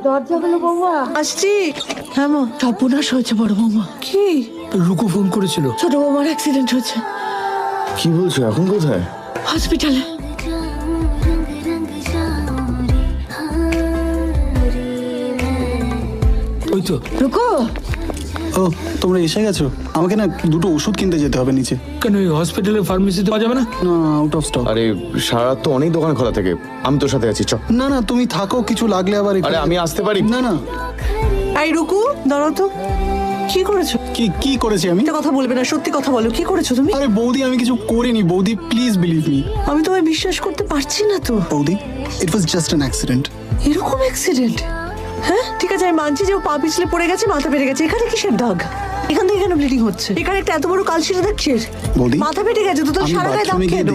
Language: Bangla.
দরজা হলো বৌমা। আসছি। হ্যাঁ মা। সর্বনাশ হয়েছে বড় বৌমা। কি? রুকু ফোন করেছিল। ছোট বৌমার অ্যাক্সিডেন্ট হয়েছে। কি বলছো? এখন কোথায়? হসপিটালে। ওই তো। রুকু, ও তোমরা এসে গেছো? আমাকে না দুটো ওষুধ কিনতে যেতে হবে নিচে। কেন ওই হসপিটালে ফার্মেসিতে পাওয়া যাবে না? না, আউট অফ স্টক। আরে সারা তো অনেক দোকান খোলা থাকে, আমি তোর সাথে আছি, চ। না না, তুমি থাকো, কিছু লাগলে আবার আরে আমি আসতে পারি। না না। এই রুকু, দাঁড়াও তো। কি করেছো? কি করেছি আমি? কথা বলবে না, সত্যি কথা বলো, কি করেছো তুমি? আরে বৌদি, আমি কিছু করিনি বৌদি, প্লিজ বিলিভ মি। আমি তোমায় বিশ্বাস করতে পারছি না তো। বৌদি, ইট ওয়াজ জাস্ট অ্যান অ্যাক্সিডেন্ট। এরকম অ্যাক্সিডেন্ট? হ্যাঁ ঠিক আছে, আমি মানছি যে ও পা পিছলে পড়ে গেছে, মাথা পেটে গেছে। এখানে কিসের দাগ? এখান থেকে কেন ব্লিডিং হচ্ছে? এখানে একটা এত বড় কালশিরা দাগ কিসের? বৌদি, মাথা পেটে গেছে তো, তোর আমি সারা গায়ে দাগ বাথরুমে গিয়ে কেন?